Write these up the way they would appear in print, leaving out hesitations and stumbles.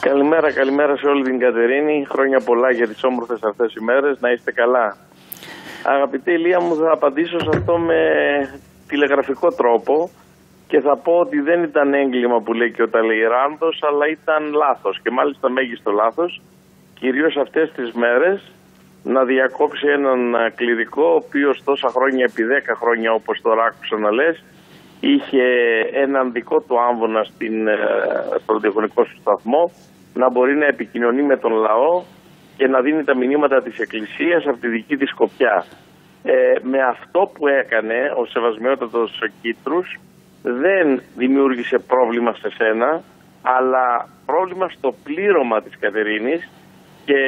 Καλημέρα σε όλη την Κατερίνη. Χρόνια πολλά για τις όμορφες αυτές οι μέρες. Να είστε καλά. Αγαπητή Ηλία μου, θα απαντήσω σε αυτό με τηλεγραφικό τρόπο και θα πω ότι δεν ήταν έγκλημα που λέει και ο Ταλεϊράνδος, αλλά ήταν λάθος και μάλιστα μέγιστο λάθος, κυρίως αυτές τις μέρες, να διακόψει έναν κληρικό ο οποίος τόσα χρόνια, επί 10 χρόνια όπως τώρα άκουσα να λες, είχε έναν δικό του άμβονα στο ραδιοφωνικό σου σταθμό, να μπορεί να επικοινωνεί με τον λαό και να δίνει τα μηνύματα της Εκκλησίας από τη δική της σκοπιά. Με αυτό που έκανε ο σεβασμιότατος Κίτρους δεν δημιούργησε πρόβλημα σε σένα, αλλά πρόβλημα στο πλήρωμα της Κατερίνης και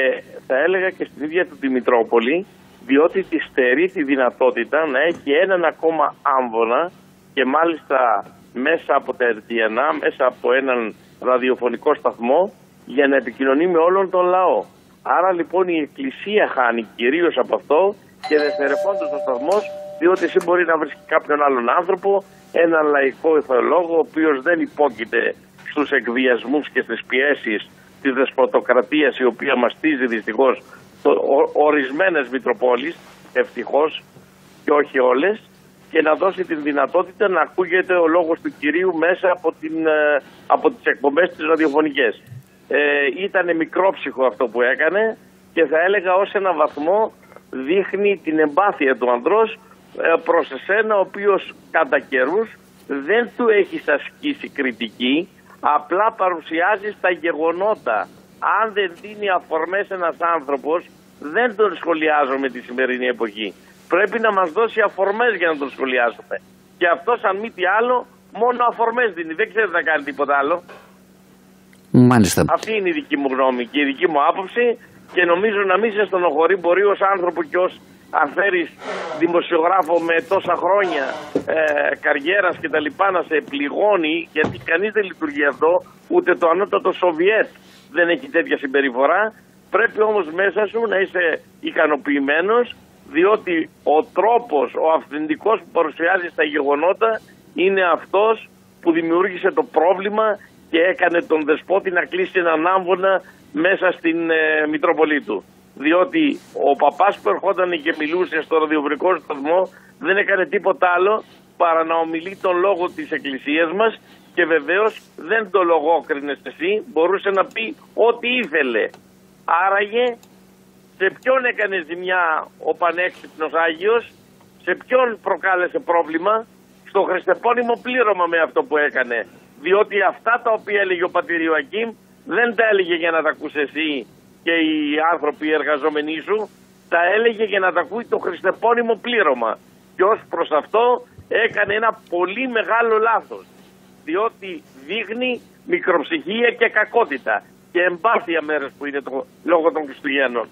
θα έλεγα και στην ίδια του τη Μητρόπολη, διότι τη στερεί τη δυνατότητα να έχει έναν ακόμα άμβονα και μάλιστα μέσα από τα RTNA, μέσα από έναν ραδιοφωνικό σταθμό, για να επικοινωνεί με όλον τον λαό. Άρα λοιπόν η Εκκλησία χάνει κυρίως από αυτό και δευτερευόντως ο σταθμός, διότι εσύ μπορεί να βρεις κάποιον άλλον άνθρωπο, έναν λαϊκό ηθεολόγο, ο οποίος δεν υπόκειται στους εκβιασμούς και στις πιέσεις της δεσποτοκρατίας, η οποία μαστίζει δυστυχώς ορισμένες Μητροπόλεις, ευτυχώς και όχι όλες, και να δώσει την δυνατότητα να ακούγεται ο λόγος του Κυρίου μέσα από τις εκπομπές τις ραδιοφωνικές. Ήταν μικρόψυχο αυτό που έκανε και θα έλεγα ως ένα βαθμό δείχνει την εμπάθεια του ανδρός προς εσένα, ο οποίος κατά καιρούς δεν του έχεις ασκήσει κριτική, απλά παρουσιάζεις τα γεγονότα. Αν δεν δίνει αφορμές ένας άνθρωπος, δεν τον σχολιάζουμε τη σημερινή εποχή. Πρέπει να μας δώσει αφορμές για να τον σχολιάσουμε. Και αυτός αν μη τι άλλο μόνο αφορμές δίνει, δεν ξέρει να κάνει τίποτα άλλο. Μάλιστα. Αυτή είναι η δική μου γνώμη και η δική μου άποψη και νομίζω να μην σε στενοχωρεί, μπορεί ως άνθρωπο και ως αν φέρεις δημοσιογράφο με τόσα χρόνια καριέρας και τα λοιπά να σε πληγώνει, γιατί κανείς δεν λειτουργεί αυτό, ούτε το ανώτατο Σοβιέτ δεν έχει τέτοια συμπεριφορά. Πρέπει όμως μέσα σου να είσαι ικανοποιημένος, διότι ο τρόπος, ο αυθεντικός που παρουσιάζεις τα γεγονότα είναι αυτός που δημιούργησε το πρόβλημα και έκανε τον δεσπότη να κλείσει έναν άμβονα μέσα στην Μητρόπολη του. Διότι ο παπάς που ερχόταν και μιλούσε στο ραδιοφωνικό σταθμό δεν έκανε τίποτα άλλο παρά να ομιλεί τον λόγο της Εκκλησίας μας και βεβαίως δεν το λογόκρινες εσύ, μπορούσε να πει ό,τι ήθελε. Άραγε σε ποιον έκανε ζημιά ο πανέξυπνος Άγιος, σε ποιον προκάλεσε πρόβλημα? Στο χριστεπώνυμο πλήρωμα με αυτό που έκανε. Διότι αυτά τα οποία έλεγε ο πατήρ Ιωακήμ δεν τα έλεγε για να τα ακούς εσύ και οι άνθρωποι οι εργαζόμενοι σου, τα έλεγε για να τα ακούει το χριστεπώνυμο πλήρωμα. Και ως προς αυτό έκανε ένα πολύ μεγάλο λάθος, διότι δείχνει μικροψυχία και κακότητα και εμπάθεια μέρες που είναι το λόγο των Χριστουγέννων.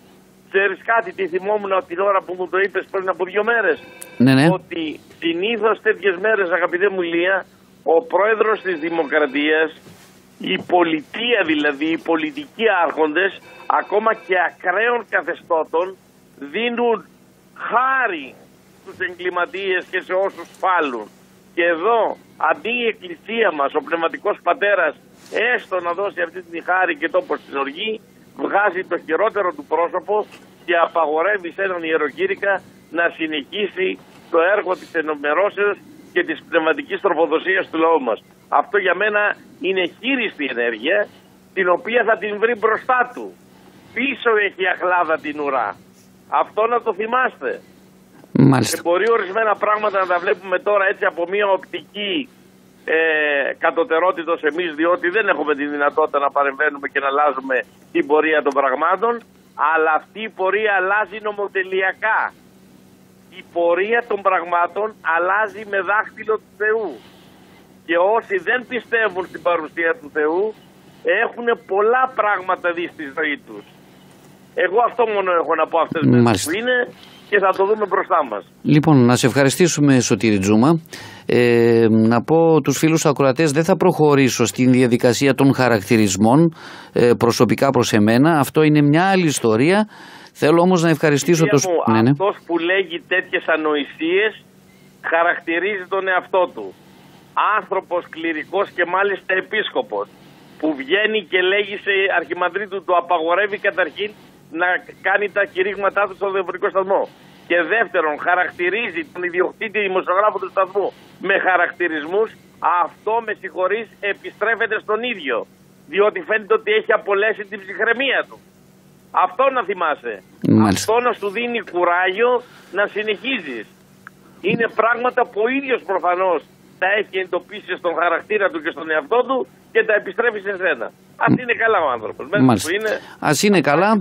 Ξέρεις κάτι, τι θυμόμουν την ώρα που μου το είπες πριν από 2 μέρες? Ναι. Ότι συνήθως τέτοιες μέρες, αγαπητέ μου Ηλία, ο πρόεδρος της Δημοκρατίας, η πολιτεία δηλαδή, οι πολιτικοί άρχοντες, ακόμα και ακραίων καθεστώτων, δίνουν χάρη στους εγκληματίες και σε όσους φάλουν. Και εδώ, αντί η Εκκλησία μας, ο Πνευματικός Πατέρας, έστω να δώσει αυτή τη χάρη και τόπο στην οργή, βγάζει το χειρότερο του πρόσωπο και απαγορεύει σε έναν ιεροκήρυκα να συνεχίσει το έργο της ενημερώσεως και της πνευματικής τροφοδοσίας του λαού μας. Αυτό για μένα είναι χείριστη ενέργεια, την οποία θα την βρει μπροστά του. Πίσω έχει αχλάδα την ουρά. Αυτό να το θυμάστε. Μάλιστα. Και μπορεί ορισμένα πράγματα να τα βλέπουμε τώρα έτσι από μια οπτική κατωτερότητος εμείς, διότι δεν έχουμε τη δυνατότητα να παρεμβαίνουμε και να αλλάζουμε την πορεία των πραγμάτων, αλλά αυτή η πορεία αλλάζει νομοτελειακά. Η πορεία των πραγμάτων αλλάζει με δάχτυλο του Θεού. Και όσοι δεν πιστεύουν στην παρουσία του Θεού έχουν πολλά πράγματα δει στη ζωή τους. Εγώ αυτό μόνο έχω να πω αυτές τις μέρες που είναι και θα το δούμε μπροστά μας. Λοιπόν, να σε ευχαριστήσουμε, Σωτήρη Τζούμα. Να πω τους φίλους ακροατές, δεν θα προχωρήσω στην διαδικασία των χαρακτηρισμών προσωπικά προς εμένα. Αυτό είναι μια άλλη ιστορία. Θέλω όμως να ευχαριστήσω αυτός που λέγει τέτοιες ανοησίες χαρακτηρίζει τον εαυτό του. Άνθρωπος κληρικός και μάλιστα επίσκοπος. που βγαίνει και λέγει σε αρχιμανδρίτου, του απαγορεύει καταρχήν να κάνει τα κηρύγματά του στον ευρωπαϊκό σταθμό. Και δεύτερον, χαρακτηρίζει τον ιδιοκτήτη δημοσιογράφο του σταθμού με χαρακτηρισμούς. Αυτό, με συγχωρείς, επιστρέφεται στον ίδιο. Διότι φαίνεται ότι έχει απολέσει την ψυχραιμία του. Αυτό να θυμάσαι. Μάλιστα. Αυτό να σου δίνει κουράγιο να συνεχίζεις. Είναι πράγματα που ο ίδιος προφανώς τα έχει εντοπίσει στον χαρακτήρα του και στον εαυτό του και τα επιστρέφει σε σένα. Ας είναι καλά ο άνθρωπος. Ας είναι καλά.